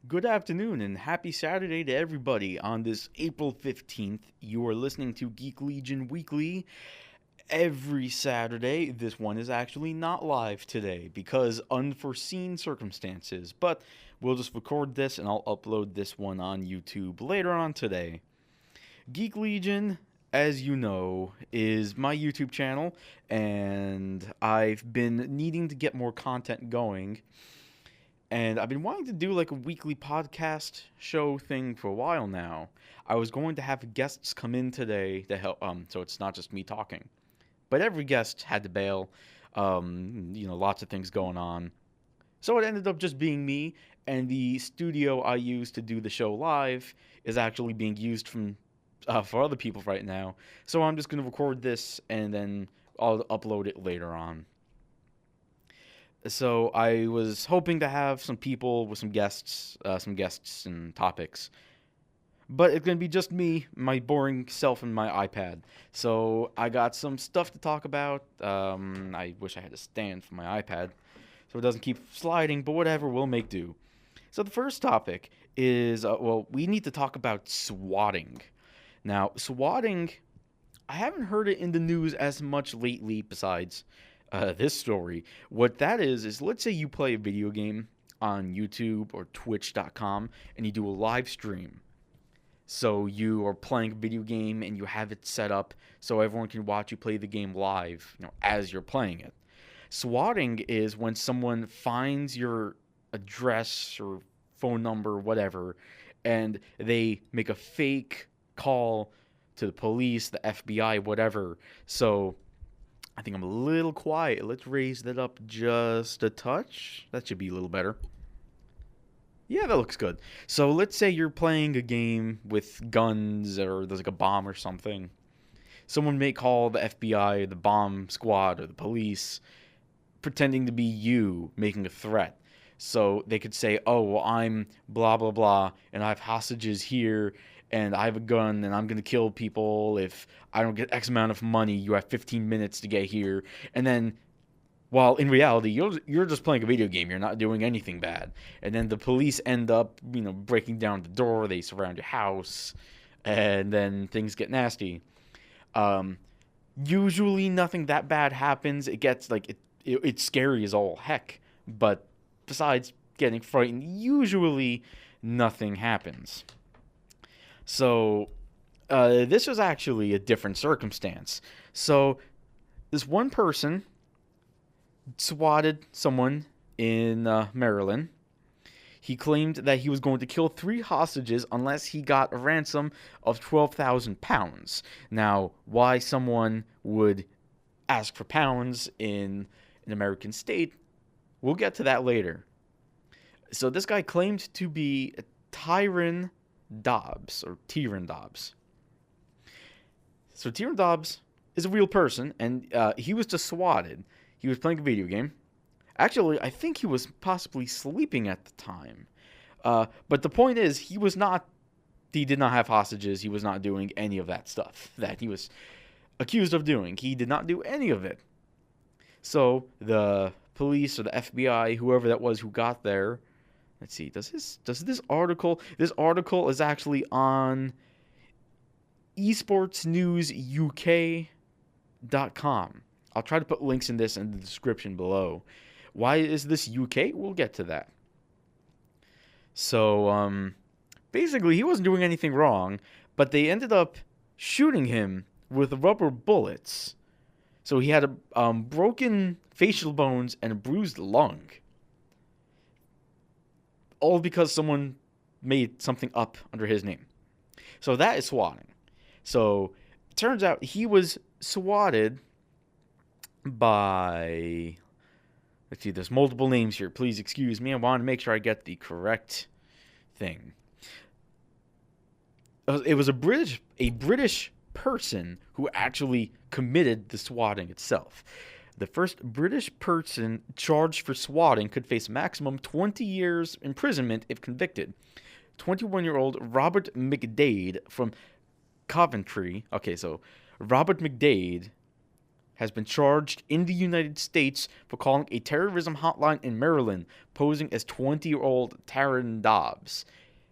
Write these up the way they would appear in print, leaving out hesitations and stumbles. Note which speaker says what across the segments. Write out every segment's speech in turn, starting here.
Speaker 1: Good afternoon and happy Saturday to everybody. On this April 15th, you are listening to GeekLegion Weekly. Every Saturday, this one is actually not live today because unforeseen circumstances, but we'll just record this and I'll upload this one on YouTube later on today. Geek Legion, as you know, is my YouTube channel, and I've been needing to get more content going, and I've been wanting to do like a weekly podcast show thing for a while now. I was going to have guests come in today to help, so it's not just me talking. But every guest had to bail. Lots of things going on. So it ended up just being me, and the studio I use to do the show live is actually being used for other people right now. So I'm just gonna record this and then I'll upload it later on. So I was hoping to have some people with some guests and topics. But it's gonna be just me, my boring self, and my iPad. So I got some stuff to talk about. I wish I had a stand for my iPad, so it doesn't keep sliding. But whatever, we'll make do. So the first topic is we need to talk about swatting. Now, swatting, I haven't heard it in the news as much lately. Besides this story, what that is let's say you play a video game on YouTube or Twitch.com and you do a live stream. So you are playing a video game and you have it set up so everyone can watch you play the game live, as you're playing it. Swatting is when someone finds your address or phone number, whatever, and they make a fake call to the police, the FBI, whatever. So I think I'm a little quiet. Let's raise that up just a touch. That should be a little better. Yeah, that looks good. So let's say you're playing a game with guns or there's like a bomb or something. Someone may call the FBI, the bomb squad, or the police, pretending to be you making a threat. So they could say, oh, well, I'm blah, blah, blah, and I have hostages here, and I have a gun, and I'm going to kill people. If I don't get X amount of money, you have 15 minutes to get here. And then, while in reality, you're just playing a video game. You're not doing anything bad. And then the police end up, breaking down the door. They surround your house, and then things get nasty. Um, Usually nothing that bad happens. It gets it's scary as all heck. But besides getting frightened, usually nothing happens. So this was actually a different circumstance. So this one person swatted someone in Maryland. He claimed that he was going to kill 3 hostages unless he got a ransom of £12,000. Now, why someone would ask for pounds in an American state, we'll get to that later. So this guy claimed to be Tyron Dobbs, or Tyron Dobbs. So Tyron Dobbs is a real person, and he was just swatted. He was playing a video game. Actually, I think he was possibly sleeping at the time. But the point is, he did not have hostages. He was not doing any of that stuff that he was accused of doing. He did not do any of it. So the police or the FBI, whoever that was who got there, let's see, does this article is actually on esportsnewsuk.com. I'll try to put links in the description below. Why is this UK? We'll get to that. So, basically, he wasn't doing anything wrong, but they ended up shooting him with rubber bullets. So he had a broken facial bones and a bruised lung. All because someone made something up under his name. So that is swatting. So it turns out he was swatted by, let's see, there's multiple names here. Please excuse me. I want to make sure I get the correct thing. It was a British person who actually committed the swatting itself. The first British person charged for swatting could face maximum 20 years imprisonment if convicted. 21-year-old Robert McDade from Coventry. Okay, so Robert McDade has been charged in the United States for calling a terrorism hotline in Maryland, posing as 20-year-old Taron Dobbs,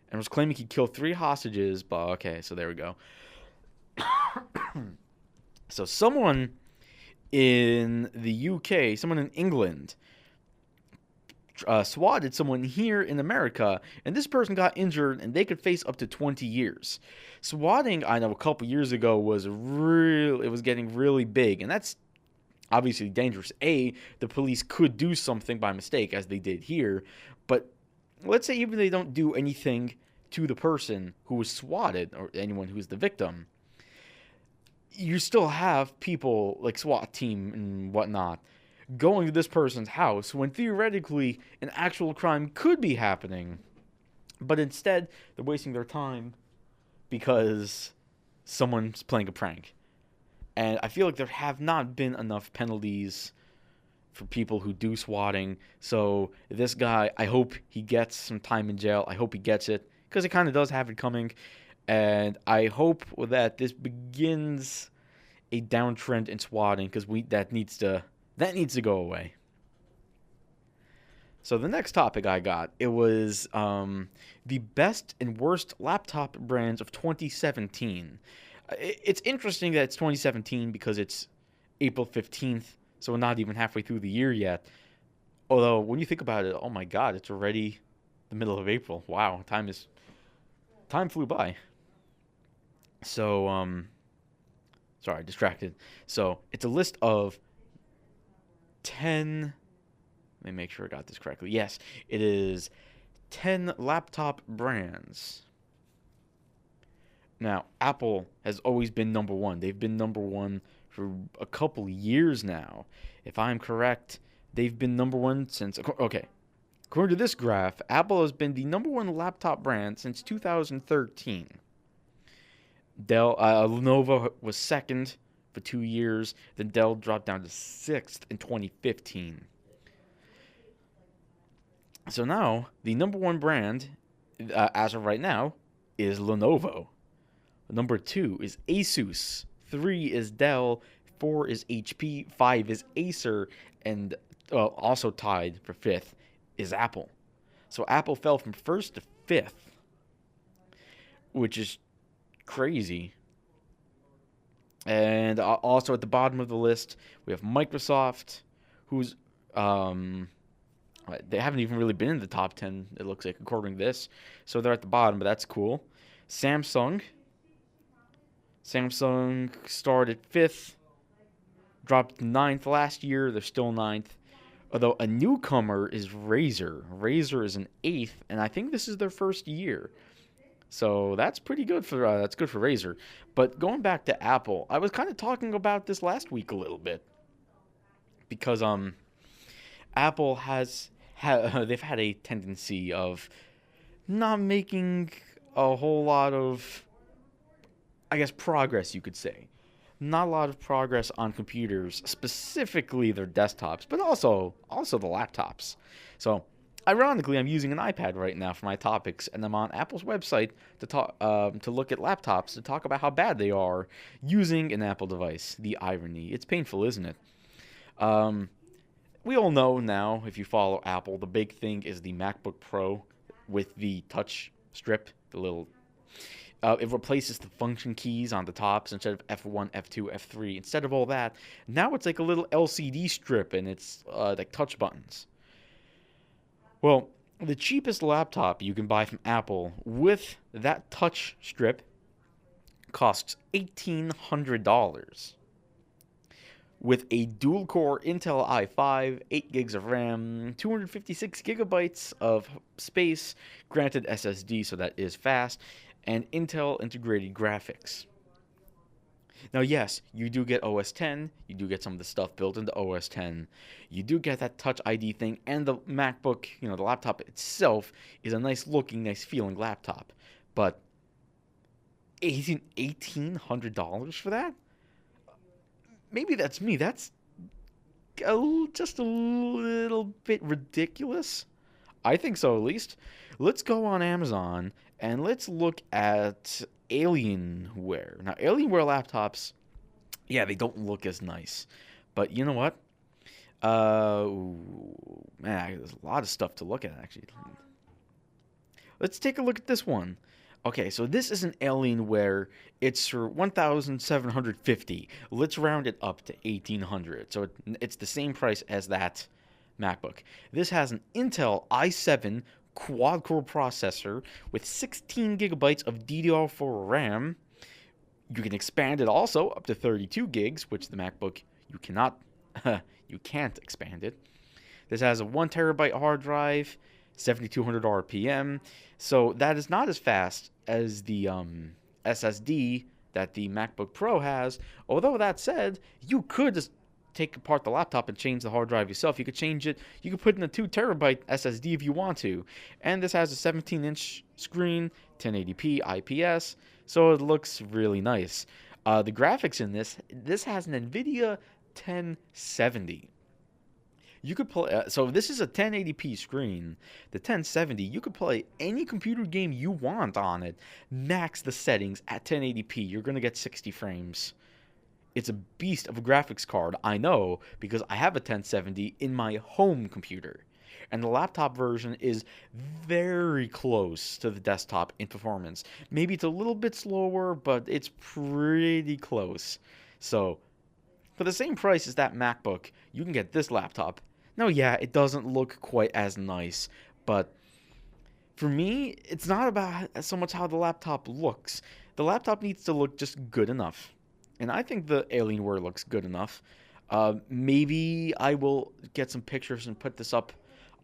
Speaker 1: and was claiming he killed 3 hostages. But okay, so there we go. So someone in the UK, someone in England, swatted someone here in America, and this person got injured, and they could face up to 20 years. Swatting, I know, a couple years ago it was getting really big, and that's obviously dangerous. The police could do something by mistake, as they did here, but let's say even if they don't do anything to the person who was swatted, or anyone who is the victim, you still have people like SWAT team and whatnot going to this person's house when theoretically an actual crime could be happening. But instead, they're wasting their time because someone's playing a prank. And I feel like there have not been enough penalties for people who do swatting. So this guy, I hope he gets some time in jail. I hope he gets it, because it kind of does have it coming. And I hope that this begins a downtrend in swatting, because that needs to go away. So the next topic I got, it was the best and worst laptop brands of 2017. It's interesting that it's 2017 because it's April 15th, so we're not even halfway through the year yet. Although, when you think about it, oh my god, it's already the middle of April. Wow, time flew by. So, sorry, distracted. So, it's a list of 10, let me make sure I got this correctly. Yes, it is 10 laptop brands. Now, Apple has always been number one. They've been number one for a couple years now. If I'm correct, they've been number one since, okay, according to this graph, Apple has been the number one laptop brand since 2013. Lenovo was second for 2 years. Then Dell dropped down to 6th in 2015. So now, the number one brand, as of right now, is Lenovo. Number 2 is Asus. 3 is Dell. 4 is HP. 5 is Acer. And also tied for 5th is Apple. So Apple fell from 1st to 5th, which is crazy. And also at the bottom of the list, we have Microsoft, who's they haven't even really been in the top 10, it looks like, according to this. So they're at the bottom, but that's cool. Samsung started 5th, dropped 9th last year. They're still 9th. Although a newcomer is Razer. Razer is an 8th, and I think this is their first year. So that's pretty good for Razer. But going back to Apple, I was kind of talking about this last week a little bit, because Apple they've had a tendency of not making a whole lot of, I guess, progress, you could say. Not a lot of progress on computers, specifically their desktops, but also the laptops. So, ironically, I'm using an iPad right now for my topics, and I'm on Apple's website to look at laptops, to talk about how bad they are using an Apple device. The irony. It's painful, isn't it? We all know now, if you follow Apple, the big thing is the MacBook Pro with the touch strip, the little... it replaces the function keys on the tops instead of F1, F2, F3. Instead of all that, now it's like a little LCD strip, and it's like touch buttons. Well, the cheapest laptop you can buy from Apple with that touch strip costs $1,800. With a dual-core Intel i5, 8 gigs of RAM, 256 gigabytes of space, granted SSD, so that is fast, and Intel integrated graphics. Now, yes, you do get OS X, you do get some of the stuff built into OS X, you do get that Touch ID thing, and the MacBook, the laptop itself is a nice-looking, nice-feeling laptop. But $1,800 for that? Maybe that's me. That's just a little bit ridiculous. I think so, at least. Let's go on Amazon and let's look at Alienware. Now, Alienware laptops, yeah, they don't look as nice. But you know what? Man, there's a lot of stuff to look at, actually. Let's take a look at this one. Okay, so this is an Alienware. It's for 1,750. Let's round it up to 1,800. So it's the same price as that MacBook. This has an Intel i7 quad-core processor with 16 gigabytes of DDR4 RAM. You can expand it also up to 32 gigs, which the MacBook you cannot, you can't expand it. This has a 1 terabyte hard drive, 7,200 RPM. So that is not as fast as the SSD that the MacBook Pro has. Although that said, you could just take apart the laptop and change the hard drive yourself. You could change it. You could put in a 2 terabyte SSD if you want to. And this has a 17-inch screen, 1080p IPS. So it looks really nice. The graphics in this has an NVIDIA 1070. You could play, so this is a 1080p screen. The 1070, you could play any computer game you want on it. Max the settings at 1080p. You're going to get 60 frames. It's a beast of a graphics card, I know, because I have a 1070 in my home computer. And the laptop version is very close to the desktop in performance. Maybe it's a little bit slower, but it's pretty close. So, for the same price as that MacBook, you can get this laptop. Now, yeah, it doesn't look quite as nice, but for me, it's not about so much how the laptop looks. The laptop needs to look just good enough. And I think the Alienware looks good enough. Maybe I will get some pictures and put this up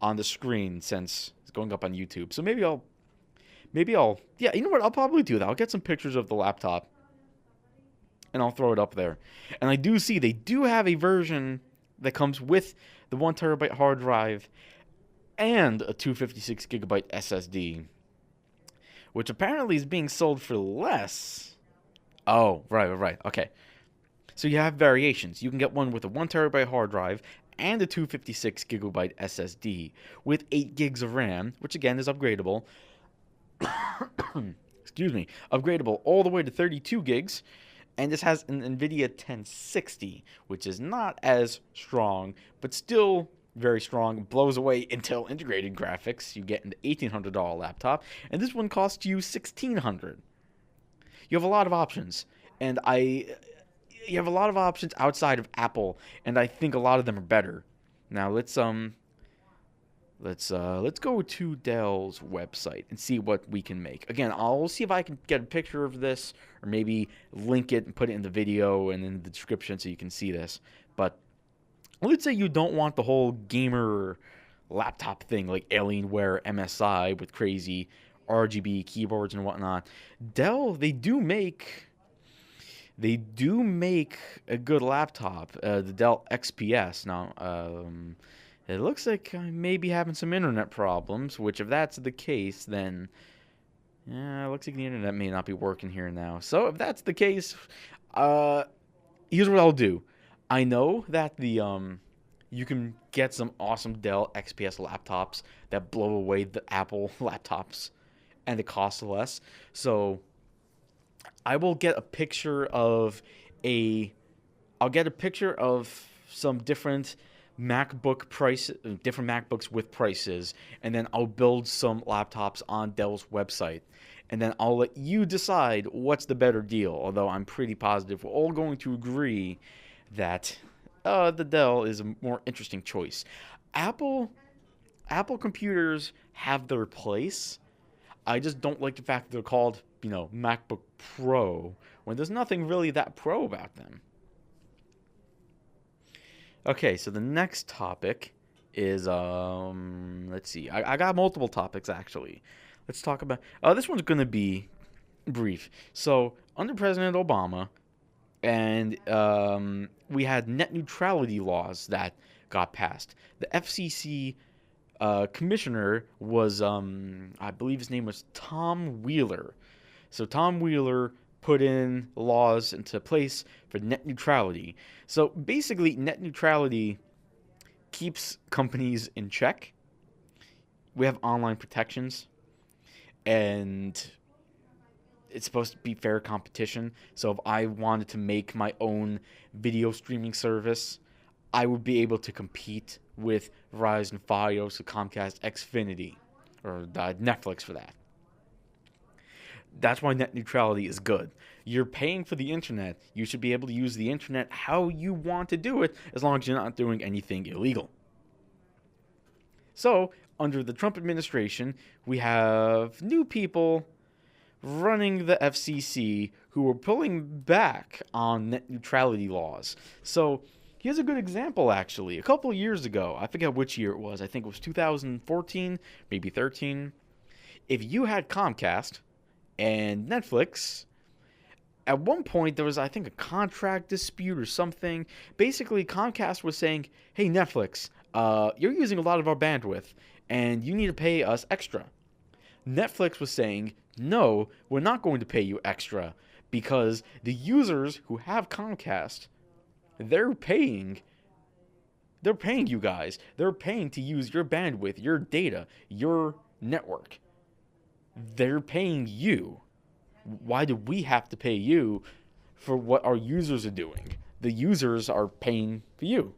Speaker 1: on the screen since it's going up on YouTube. So maybe I'll, yeah, you know what? I'll probably do that. I'll get some pictures of the laptop and I'll throw it up there. And I do see they do have a version that comes with the 1 terabyte hard drive and a 256 gigabyte SSD, which apparently is being sold for less. Oh, right. Okay. So you have variations. You can get one with a 1 terabyte hard drive and a 256 gigabyte SSD with 8 gigs of RAM, which again is upgradable. Excuse me. Upgradable all the way to 32 gigs. And this has an NVIDIA 1060, which is not as strong, but still very strong. Blows away Intel integrated graphics. You get an $1,800 laptop, and this one costs you $1,600. You have a lot of options, and you have a lot of options outside of Apple, and I think a lot of them are better. Now let's go to Dell's website and see what we can make. Again, I'll see if I can get a picture of this or maybe link it and put it in the video and in the description so you can see this. But let's say you don't want the whole gamer laptop thing like Alienware MSI with crazy RGB keyboards and whatnot. Dell, they do make a good laptop, the Dell XPS. Now, it looks like I may be having some internet problems, which if that's the case, then yeah, it looks like the internet may not be working here now. So if that's the case, here's what I'll do. I know that the you can get some awesome Dell XPS laptops that blow away the Apple laptops, and it costs less. So I will get a picture of some different different MacBooks with prices, and then I'll build some laptops on Dell's website, and then I'll let you decide what's the better deal. Although I'm pretty positive we're all going to agree that the Dell is a more interesting choice. Apple computers have their place. I just don't like the fact that they're called, MacBook Pro, when there's nothing really that pro about them. Okay, so the next topic is, let's see. I got multiple topics, actually. Let's talk about, this one's going to be brief. So, under President Obama, and we had net neutrality laws that got passed. The FCC commissioner was, I believe his name was Tom Wheeler. So Tom Wheeler put in laws into place for net neutrality. So basically, net neutrality keeps companies in check. We have online protections, and it's supposed to be fair competition. So if I wanted to make my own video streaming service, I would be able to compete with Verizon Fios or Comcast Xfinity, or Netflix for that. That's why net neutrality is good. You're paying for the internet. You should be able to use the internet how you want to do it, as long as you're not doing anything illegal. So, under the Trump administration, we have new people running the FCC who are pulling back on net neutrality laws. So, here's a good example, actually. A couple of years ago, I forget which year it was, I think it was 2014, maybe 13. If you had Comcast and Netflix, at one point there was, I think, a contract dispute or something. Basically, Comcast was saying, hey, Netflix, you're using a lot of our bandwidth, and you need to pay us extra. Netflix was saying, no, we're not going to pay you extra, because the users who have Comcast, they're paying you guys. They're paying to use your bandwidth, your data, your network. They're paying you. Why do we have to pay you for what our users are doing? The users are paying for you.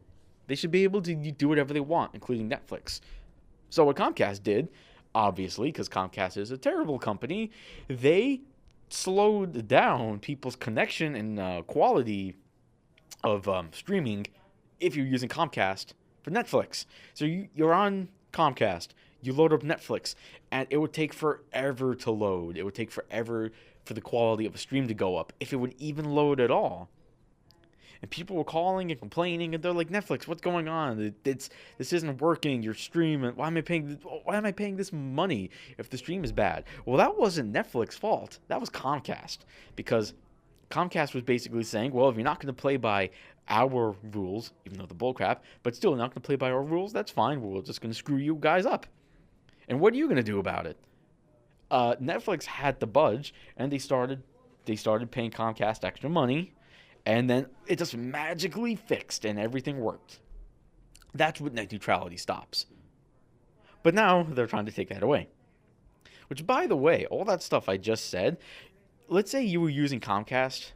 Speaker 1: They should be able to do whatever they want, including Netflix. So what Comcast did, obviously, because Comcast is a terrible company, they slowed down people's connection and quality of streaming if you're using Comcast for Netflix. So you're on Comcast, you load up Netflix, and it would take forever to load. It would take forever for the quality of a stream to go up, if it would even load at all. And people were calling and complaining, and they're like, Netflix, what's going on? This isn't working. Your stream, why am I paying this money if the stream is bad? Well, that wasn't Netflix's fault. That was Comcast, because Comcast was basically saying, well, if you're not going to play by our rules, even though the bullcrap, but still not going to play by our rules, that's fine. We're just going to screw you guys up. And what are you going to do about it? Netflix had to budge, and they started paying Comcast extra money, and then it just magically fixed, and everything worked. That's what net neutrality stops. But now they're trying to take that away. Which, by the way, all that stuff I just said, let's say you were using Comcast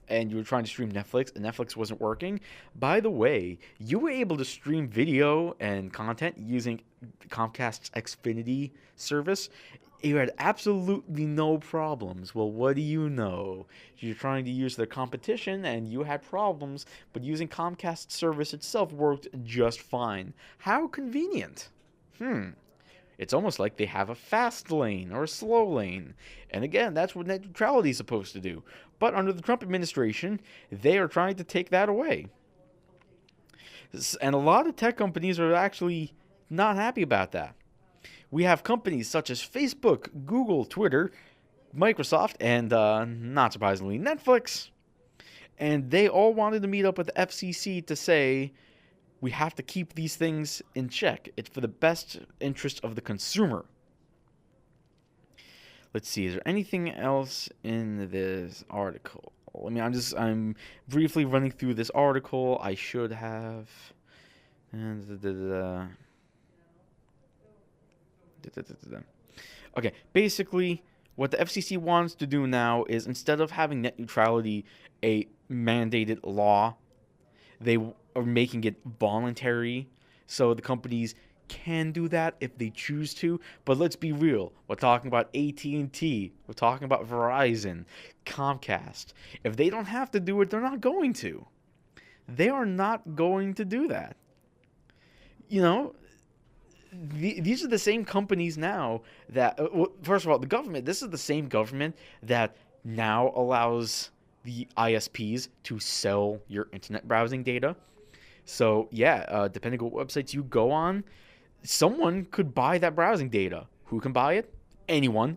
Speaker 1: and you were trying to stream Netflix and Netflix wasn't working. By the way, you were able to stream video and content using Comcast's Xfinity service. You had absolutely no problems. Well, what do you know? You're trying to use their competition and you had problems, but using Comcast's service itself worked just fine. How convenient. It's almost like they have a fast lane or a slow lane. And again, that's what net neutrality is supposed to do. But under the Trump administration, they are trying to take that away. And a lot of tech companies are actually not happy about that. We have companies such as Facebook, Google, Twitter, Microsoft, and not surprisingly, Netflix. And they all wanted to meet up with the FCC to say, we have to keep these things in check. It's for the best interest of the consumer. Let's see, is there anything else in this article? I mean, I'm briefly running through this article. I should have. Okay, basically, what the FCC wants to do now is, instead of having net neutrality a mandated law, they are making it voluntary, so the companies can do that if they choose to. But let's be real, we're talking about AT&T, we're talking about Verizon, Comcast. If they don't have to do it, they're not going to. They are not going to do that. You know, these are the same companies now that, first of all, the government, this is the same government that now allows the ISPs to sell your internet browsing data. So, yeah, depending on what websites you go on, someone could buy that browsing data. Who can buy it? Anyone.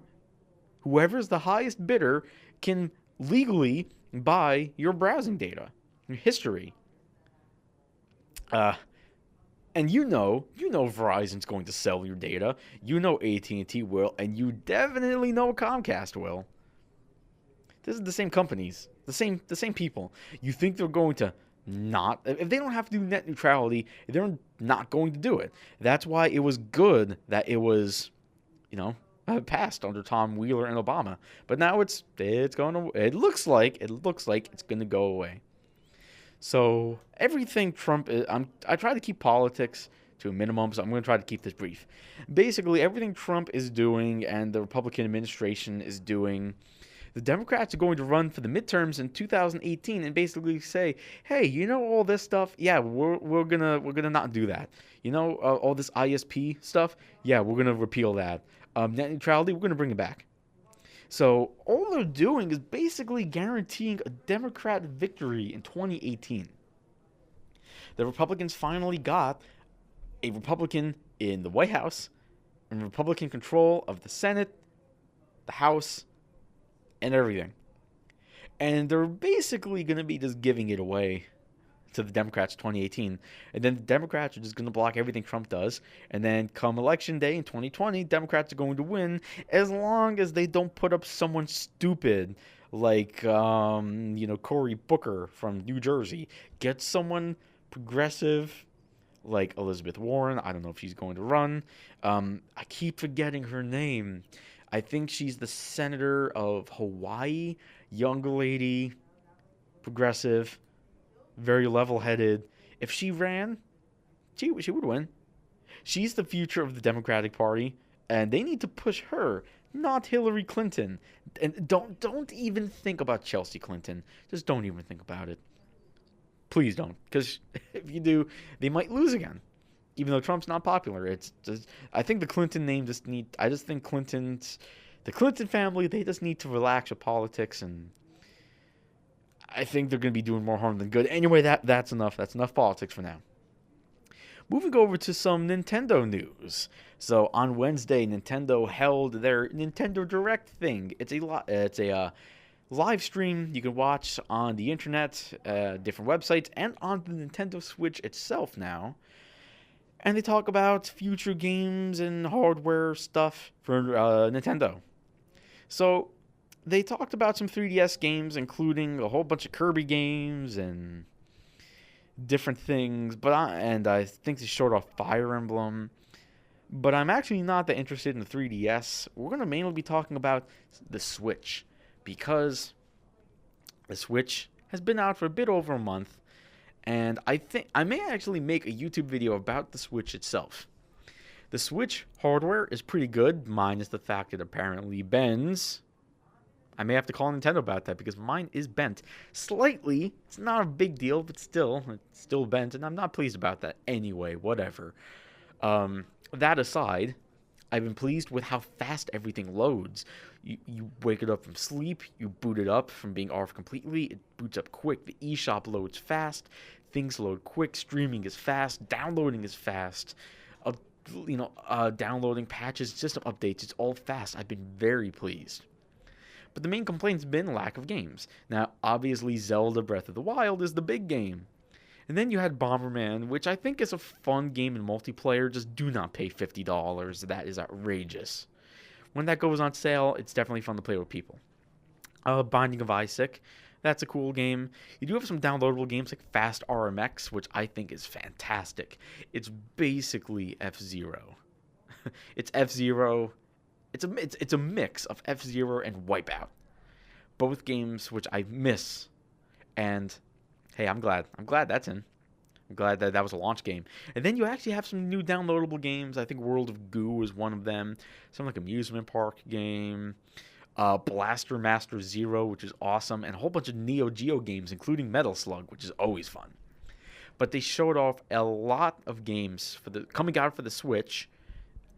Speaker 1: Whoever's the highest bidder can legally buy your browsing data, your history. And you know Verizon's going to sell your data. You know AT&T will, and you definitely know Comcast will. This is the same companies, the same people. You think they're going to not? If they don't have to do net neutrality, they're not going to do it. That's why it was good that it was, passed under Tom Wheeler and Obama. But now it's going to. It looks like it's going to go away. So everything Trump is, I try to keep politics to a minimum, so I'm going to try to keep this brief. Basically, everything Trump is doing and the Republican administration is doing, the Democrats are going to run for the midterms in 2018 and basically say, "Hey, you know all this stuff? Yeah, we're gonna not do that. You know all this ISP stuff? Yeah, we're gonna repeal that. Net neutrality, we're gonna bring it back." So all they're doing is basically guaranteeing a Democrat victory in 2018. The Republicans finally got a Republican in the White House and Republican control of the Senate, the House, and everything. And they're basically going to be just giving it away to the Democrats 2018. And then the Democrats are just going to block everything Trump does. And then come election day in 2020, Democrats are going to win as long as they don't put up someone stupid like, Cory Booker from New Jersey. Get someone progressive like Elizabeth Warren. I don't know if she's going to run. I keep forgetting her name. I think she's the senator of Hawaii, young lady, progressive, very level-headed. If she ran, she would win. She's the future of the Democratic Party, and they need to push her, not Hillary Clinton. And don't even think about Chelsea Clinton. Just don't even think about it. Please don't, because if you do, they might lose again. Even though Trump's not popular, it's just, I think the Clinton name I just think the Clinton family, they just need to relax with politics, and I think they're going to be doing more harm than good. Anyway, that's enough. That's enough politics for now. Moving over to some Nintendo news. So on Wednesday, Nintendo held their Nintendo Direct thing. It's a live stream you can watch on the internet, different websites, and on the Nintendo Switch itself now. And they talk about future games and hardware stuff for Nintendo. So they talked about some 3DS games, including a whole bunch of Kirby games and different things. I think they showed off Fire Emblem. But I'm actually not that interested in the 3DS. We're going to mainly be talking about the Switch, because the Switch has been out for a bit over a month. And I think I may actually make a YouTube video about the Switch itself. The Switch hardware is pretty good, minus the fact it apparently bends. I may have to call Nintendo about that, because mine is bent slightly. It's not a big deal, but it's still bent, and I'm not pleased about that. Anyway, whatever. That aside, I've been pleased with how fast everything loads. You wake it up from sleep, you boot it up from being off completely, it boots up quick, the eShop loads fast, things load quick, streaming is fast, downloading is fast, downloading patches, system updates, it's all fast. I've been very pleased. But the main complaint's been lack of games. Now, obviously, Zelda Breath of the Wild is the big game. And then you had Bomberman, which I think is a fun game in multiplayer. Just do not pay $50. That is outrageous. When that goes on sale, it's definitely fun to play with people. Binding of Isaac, that's a cool game. You do have some downloadable games like Fast RMX, which I think is fantastic. It's basically F-Zero. It's F-Zero. It's a mix of F-Zero and Wipeout. Both games which I miss. And hey, I'm glad that's in. I'm glad that was a launch game. And then you actually have some new downloadable games. I think World of Goo is one of them. Some like amusement park game. Blaster Master Zero, which is awesome. And a whole bunch of Neo Geo games, including Metal Slug, which is always fun. But they showed off a lot of games coming out for the Switch.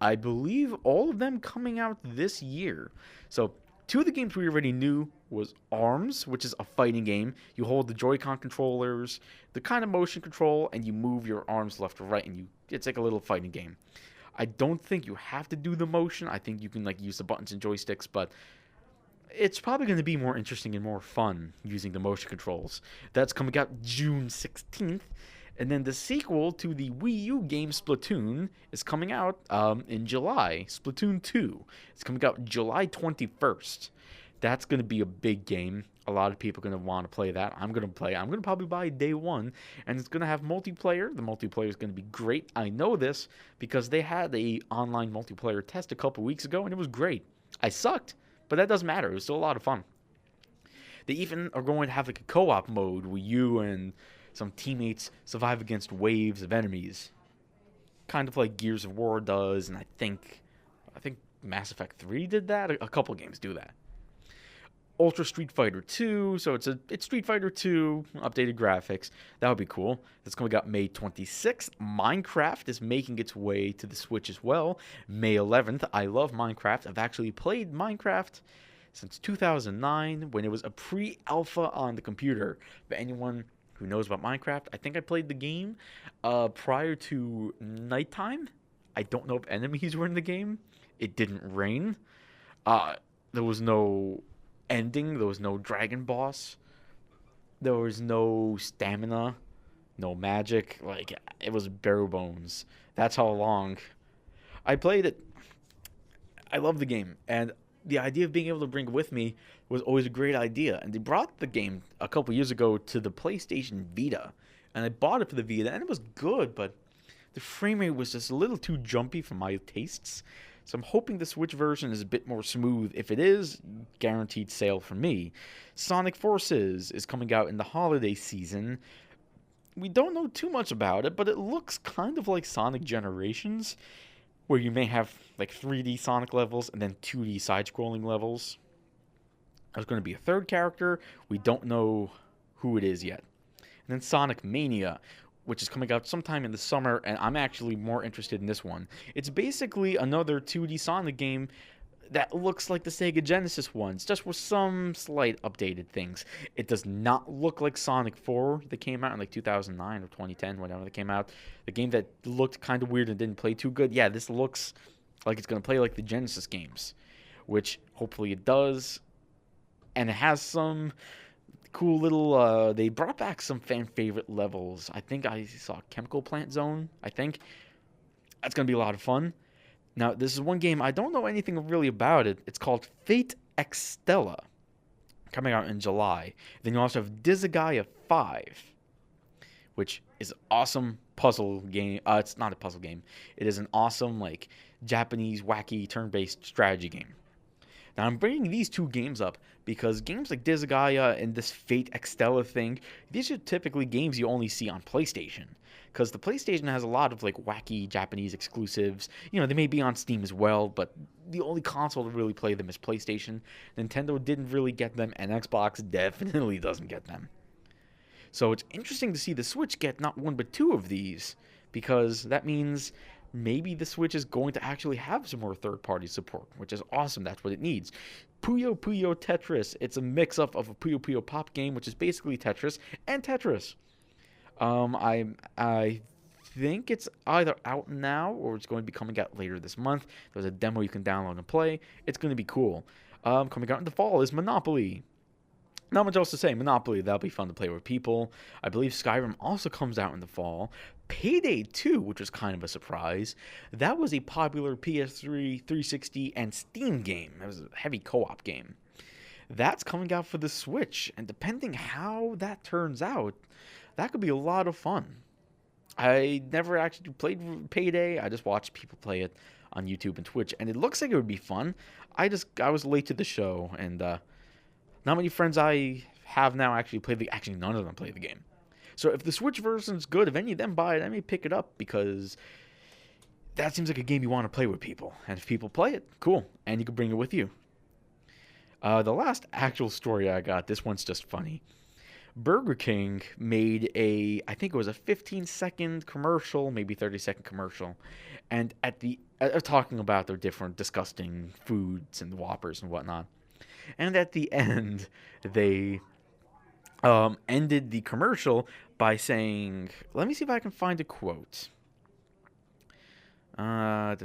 Speaker 1: I believe all of them coming out this year. So two of the games we already knew was ARMS, which is a fighting game. You hold the Joy-Con controllers, the kind of motion control, and you move your arms left to right, and it's like a little fighting game. I don't think you have to do the motion. I think you can use the buttons and joysticks, but it's probably going to be more interesting and more fun using the motion controls. That's coming out June 16th. And then the sequel to the Wii U game Splatoon is coming out in July. Splatoon 2. It's coming out July 21st. That's going to be a big game. A lot of people are going to want to play that. I'm going to play. I'm going to probably buy day one. And it's going to have multiplayer. The multiplayer is going to be great. I know this because they had a online multiplayer test a couple weeks ago, and it was great. I sucked, but that doesn't matter. It was still a lot of fun. They even are going to have a co-op mode where you and some teammates survive against waves of enemies, kind of like Gears of War does, and I think Mass Effect 3 did that. A couple games do that. Ultra Street Fighter 2, so it's Street Fighter 2, updated graphics. That would be cool. That's coming out May 26th. Minecraft is making its way to the Switch as well. May 11th. I love Minecraft. I've actually played Minecraft since 2009 when it was a pre-alpha on the computer. But anyone who knows about Minecraft, I think I played the game prior to nighttime. I don't know if enemies were in the game. It didn't rain. There was no ending. There was no dragon boss. There was no stamina, no magic. Like, it was bare bones. That's how long I played it. I love the game, and the idea of being able to bring it with me was always a great idea. And they brought the game a couple years ago to the PlayStation Vita, and I bought it for the Vita, and it was good, but the frame rate was just a little too jumpy for my tastes. So I'm hoping the Switch version is a bit more smooth. If it is, guaranteed sale for me. Sonic Forces is coming out in the holiday season. We don't know too much about it, but it looks kind of like Sonic Generations, where you may have like 3D Sonic levels and then 2D side-scrolling levels. There's going to be a third character. We don't know who it is yet. And then Sonic Mania, which is coming out sometime in the summer, and I'm actually more interested in this one. It's basically another 2D Sonic game that looks like the Sega Genesis ones, just with some slight updated things. It does not look like Sonic 4 that came out in like 2009 or 2010, whenever that came out. The game that looked kind of weird and didn't play too good. Yeah, this looks like it's going to play like the Genesis games, which hopefully it does. And it has some cool little, they brought back some fan favorite levels. I think I saw Chemical Plant Zone, I think. That's going to be a lot of fun. Now, this is one game, I don't know anything really about it. It's called Fate Extella, coming out in July. Then you also have Disgaea 5, which is an awesome puzzle game. It's not a puzzle game. It is an awesome, like, Japanese, wacky, turn-based strategy game. Now, I'm bringing these two games up because games like Disgaea and this Fate Extella thing, these are typically games you only see on PlayStation. Because the PlayStation has a lot of, like, wacky Japanese exclusives. You know, they may be on Steam as well, but the only console to really play them is PlayStation. Nintendo didn't really get them, and Xbox definitely doesn't get them. So it's interesting to see the Switch get not one but two of these, because that means maybe the Switch is going to actually have some more third-party support, which is awesome. That's what it needs. Puyo Puyo Tetris. It's a mix-up of a Puyo Puyo Pop game, which is basically Tetris, and Tetris. I think it's either out now or it's going to be coming out later this month. There's a demo you can download and play. It's going to be cool. Coming out in the fall is Monopoly. Not much else to say. Monopoly, that'll be fun to play with people. I believe Skyrim also comes out in the fall. Payday 2, which was kind of a surprise. That was a popular PS3, 360, and Steam game. It was a heavy co-op game. That's coming out for the Switch, and depending how that turns out, that could be a lot of fun. I never actually played Payday. I just watched people play it on YouTube and Twitch, and it looks like it would be fun. I was late to the show, and not many friends I have now actually play the. Actually, none of them play the game. So if the Switch version's good, if any of them buy it, I may pick it up because that seems like a game you want to play with people. And if people play it, cool, and you can bring it with you. The last actual story I got, this one's just funny. Burger King made I think it was a 15-second commercial, maybe 30-second commercial, and talking about their different disgusting foods and Whoppers and whatnot. And at the end, they ended the commercial by saying, let me see if I can find a quote. Well,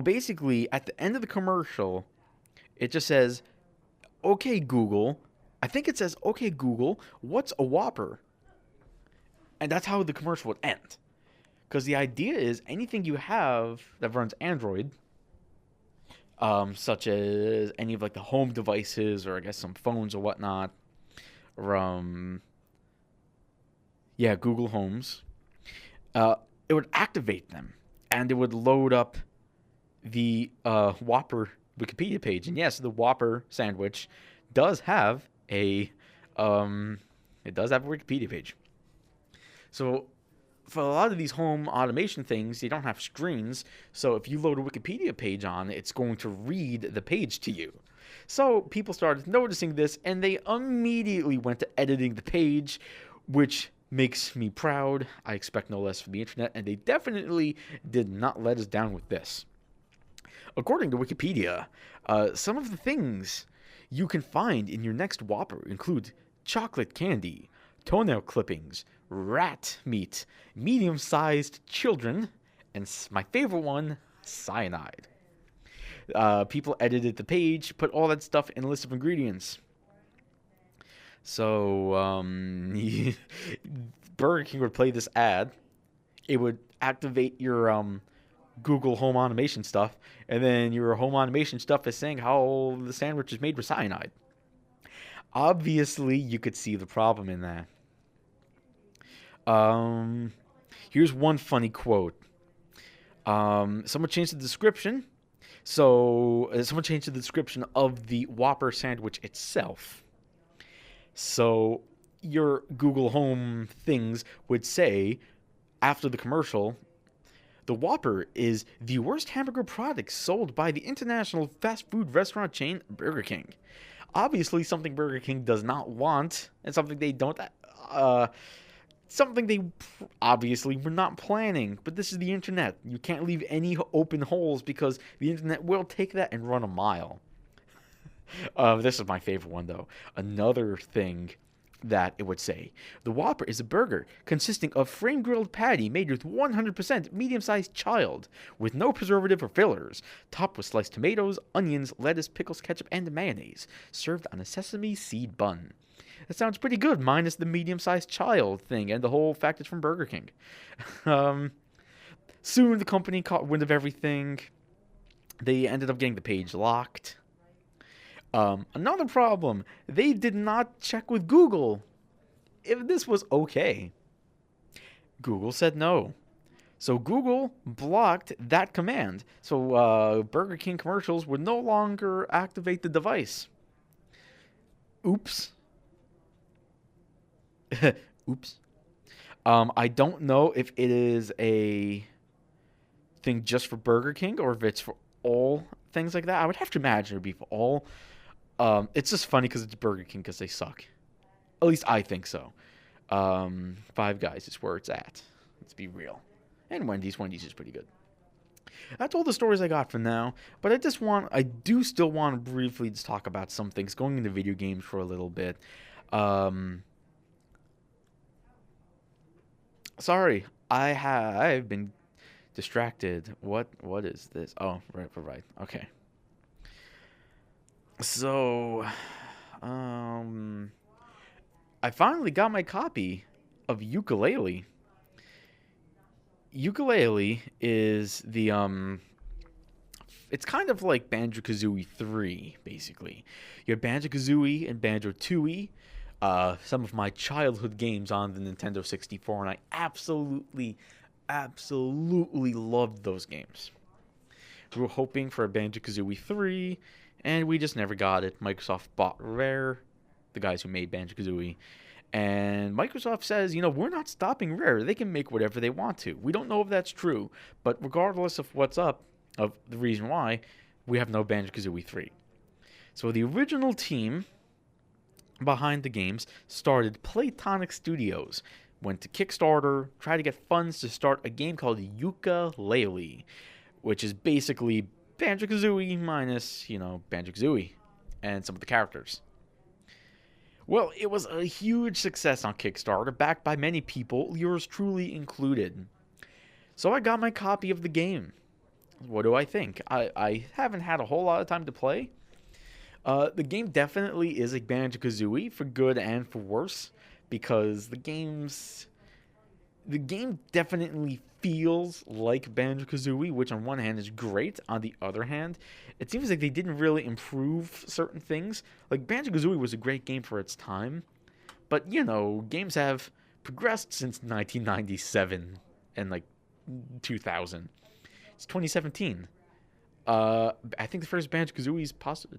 Speaker 1: basically, at the end of the commercial, it just says, okay, Google. I think it says, okay, Google, what's a Whopper? And that's how the commercial would end. Because the idea is anything you have that runs Android, such as any of like the home devices or I guess some phones or whatnot, Google Homes, it would activate them and it would load up the Whopper Wikipedia page. And yes, the Whopper sandwich does have a It does have a Wikipedia page. So for a lot of these home automation things, you don't have screens. So if you load a Wikipedia page on, it's going to read the page to you. So people started noticing this, and they immediately went to editing the page, which makes me proud. I expect no less from the internet, and they definitely did not let us down with this. According to Wikipedia, some of the things you can find in your next Whopper include chocolate candy, toenail clippings, rat meat, medium-sized children, and my favorite one, cyanide. People edited the page, put all that stuff in a list of ingredients. So, Burger King would play this ad. It would activate your Google Home Automation stuff, and then your Home Automation stuff is saying how the sandwich is made with cyanide. Obviously, you could see the problem in that. Here's one funny quote. Someone changed the description. So, someone changed the description of the Whopper sandwich itself. So, your Google Home things would say, after the commercial, the Whopper is the worst hamburger product sold by the international fast food restaurant chain Burger King. Obviously, something Burger King does not want, and something they don't, something they obviously were not planning. But this is the internet. You can't leave any open holes because the internet will take that and run a mile. This is my favorite one, though. Another thing that it would say, the Whopper is a burger consisting of frame-grilled patty made with 100% medium-sized child, with no preservative or fillers, topped with sliced tomatoes, onions, lettuce, pickles, ketchup, and mayonnaise, served on a sesame seed bun. That sounds pretty good, minus the medium-sized child thing and the whole fact it's from Burger King. Soon the company caught wind of everything. They ended up getting the page locked. Another problem, they did not check with Google if this was okay. Google said no. So Google blocked that command. So Burger King commercials would no longer activate the device. Oops. Oops. I don't know if it is a thing just for Burger King or if it's for all things like that. I would have to imagine it would be for all. It's just funny because it's Burger King because they suck. At least I think so. Five Guys is where it's at. Let's be real. And Wendy's. Wendy's is pretty good. That's all the stories I got for now. But I do still want to briefly just talk about some things. Going into video games for a little bit. Sorry, I've been distracted. What is this? Oh, right. Okay. So, I finally got my copy of Yooka-Laylee. Yooka-Laylee is the it's kind of like Banjo-Kazooie 3, basically. You have Banjo-Kazooie and Banjo-Tooie, some of my childhood games on the Nintendo 64, and I absolutely loved those games. We were hoping for a Banjo-Kazooie 3, and we just never got it. Microsoft bought Rare, the guys who made Banjo-Kazooie, and Microsoft says, we're not stopping Rare. They can make whatever they want to. We don't know if that's true, but regardless of what's up, of the reason why, we have no Banjo-Kazooie 3. So the original team behind the games started Playtonic Studios, went to Kickstarter, tried to get funds to start a game called Yooka-Laylee, which is basically Banjo-Kazooie minus, Banjo-Kazooie and some of the characters. Well, it was a huge success on Kickstarter, backed by many people, yours truly included. So I got my copy of the game. What do I think? I haven't had a whole lot of time to play. The game definitely is a Banjo-Kazooie, for good and for worse, because the game definitely feels like Banjo-Kazooie, which on one hand is great. On the other hand, it seems like they didn't really improve certain things. Like, Banjo-Kazooie was a great game for its time, but, games have progressed since 1997 and, 2000. It's 2017. I think the first Banjo-Kazooie is possible.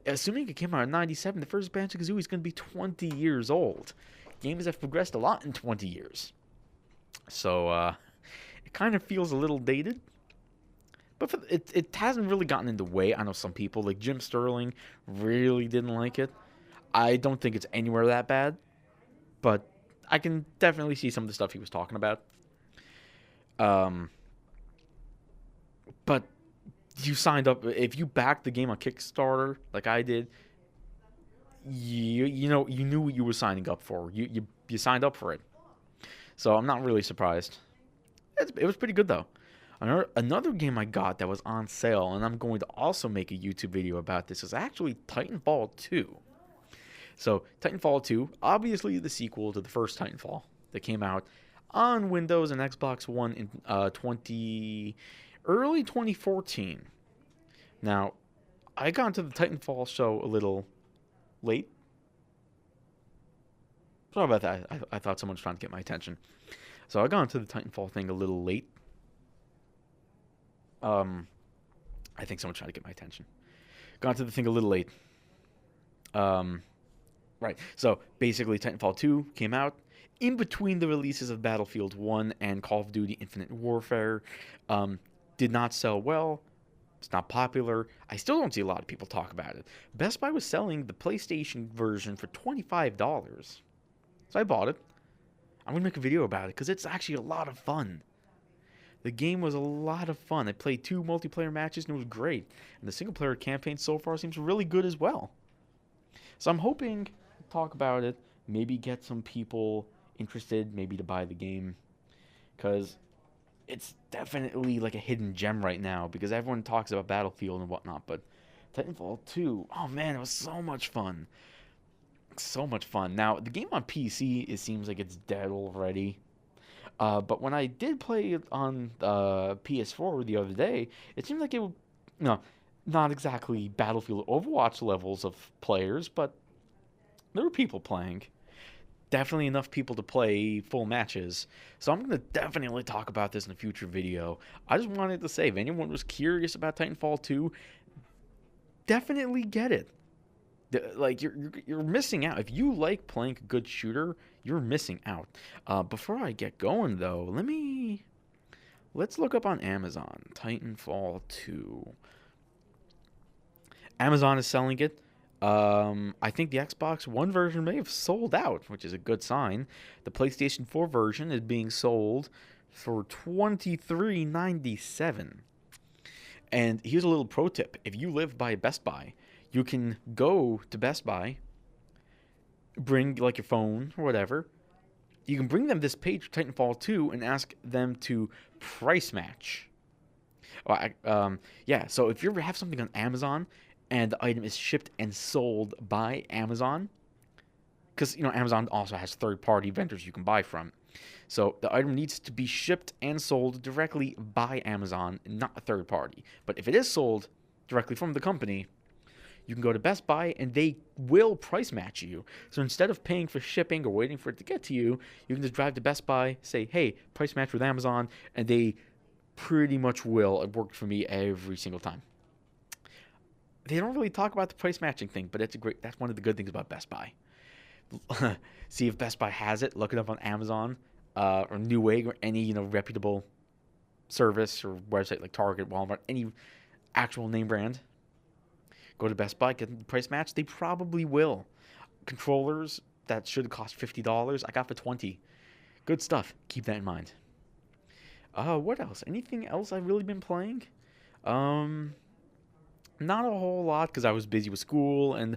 Speaker 1: Assuming it came out in '97, the first Banjo-Kazooie is going to be 20 years old. Games have progressed a lot in 20 years. So, it kind of feels a little dated. But it hasn't really gotten in the way. I know some people, like Jim Sterling, really didn't like it. I don't think it's anywhere that bad. But I can definitely see some of the stuff he was talking about. But you signed up. If you backed the game on Kickstarter, like I did, you knew what you were signing up for. You signed up for it. So I'm not really surprised. It was pretty good though. Another game I got that was on sale, and I'm going to also make a YouTube video about this, is actually Titanfall 2. So Titanfall 2, obviously the sequel to the first Titanfall that came out on Windows and Xbox One in early 2014. Now, I got into the Titanfall show a little late. Sorry about that. I thought someone was trying to get my attention. So I got into the Titanfall thing a little late. I think someone's trying to get my attention. Got into the thing a little late. Right. So basically, Titanfall 2 came out in between the releases of Battlefield 1 and Call of Duty Infinite Warfare. Did not sell well. It's not popular. I still don't see a lot of people talk about it. Best Buy was selling the PlayStation version for $25. So I bought it. I'm going to make a video about it because it's actually a lot of fun. The game was a lot of fun. I played 2 multiplayer matches and it was great. And the single-player campaign so far seems really good as well. So I'm hoping to talk about it, maybe get some people interested, maybe to buy the game. Because it's definitely like a hidden gem right now because everyone talks about Battlefield and whatnot. But Titanfall 2, oh man, it was so much fun. So much fun. Now, the game on PC, it seems like it's dead already. But when I did play it on PS4 the other day, it seemed like it would, not exactly Battlefield Overwatch levels of players, but there were people playing. Definitely enough people to play full matches. So I'm going to definitely talk about this in a future video. I just wanted to say, if anyone was curious about Titanfall 2, definitely get it. Like, you're missing out. If you like playing a good shooter, you're missing out. Before I get going, though, let's look up on Amazon. Titanfall 2. Amazon is selling it. I think the Xbox One version may have sold out, which is a good sign. The PlayStation 4 version is being sold for $23.97. And here's a little pro tip. If you live by Best Buy, you can go to Best Buy, bring like your phone or whatever. You can bring them this page, Titanfall 2, and ask them to price match. So if you ever have something on Amazon and the item is shipped and sold by Amazon, because Amazon also has third-party vendors you can buy from. So the item needs to be shipped and sold directly by Amazon, not a third party. But if it is sold directly from the company, you can go to Best Buy and they will price match you. So instead of paying for shipping or waiting for it to get to you, you can just drive to Best Buy, say, hey, price match with Amazon, and they pretty much will. It worked for me every single time. They don't really talk about the price matching thing, but that's one of the good things about Best Buy. See if Best Buy has it. Look it up on Amazon or Newegg or any reputable service or website like Target, Walmart, any actual name brand. Go to Best Buy, get the price match. They probably will. Controllers that should cost $50, I got for $20. Good stuff. Keep that in mind. What else? Anything else I've really been playing? Not a whole lot because I was busy with school and...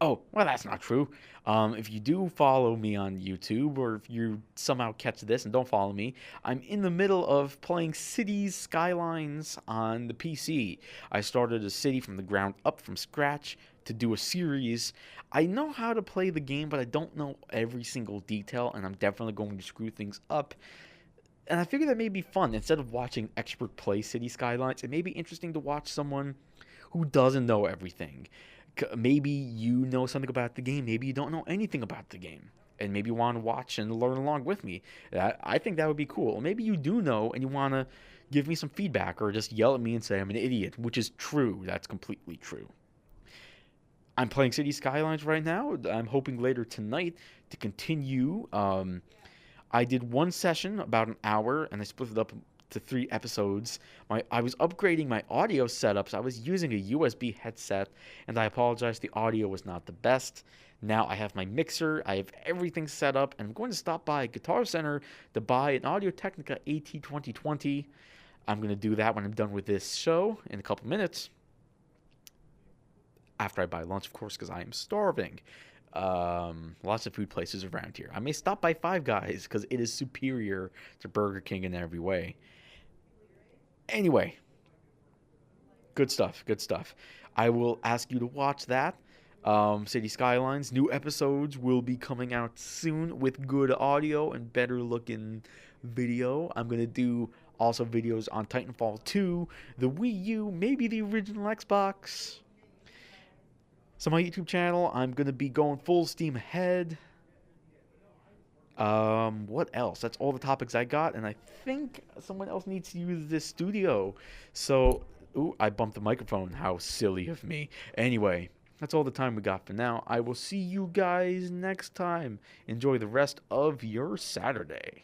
Speaker 1: Oh, well, that's not true. If you do follow me on YouTube, or if you somehow catch this and don't follow me, I'm in the middle of playing Cities Skylines on the PC. I started a city from the ground up, from scratch, to do a series. I know how to play the game, but I don't know every single detail, and I'm definitely going to screw things up. And I figure that may be fun. Instead of watching expert play City Skylines, it may be interesting to watch someone who doesn't know everything. Maybe you know something about the game. Maybe you don't know anything about the game. and maybe want to watch and learn along with me. I think that would be cool. Or maybe you do know and you want to give me some feedback or just yell at me and say I'm an idiot, which is true. That's completely true. I'm playing City Skylines right now. I'm hoping later tonight to continue. I did one session, about an hour, and I split it up to 3 episodes. I was upgrading my audio setups. I was using a USB headset, and I apologize, the audio was not the best. Now I have my mixer, I have everything set up, and I'm going to stop by Guitar Center to buy an Audio-Technica AT2020. I'm going to do that when I'm done with this show in a couple minutes. After I buy lunch, of course, because I am starving. Lots of food places around here. I may stop by Five Guys because it is superior to Burger King in every way. Anyway, good stuff, good stuff. I will ask you to watch that. City Skylines, new episodes will be coming out soon with good audio and better looking video. I'm going to do also videos on Titanfall 2, the Wii U, maybe the original Xbox. So my YouTube channel, I'm going to be going full steam ahead. What else? That's all the topics I got, and I think someone else needs to use this studio. So, ooh, I bumped the microphone. How silly of me. Anyway, that's all the time we got for now. I will see you guys next time. Enjoy the rest of your Saturday.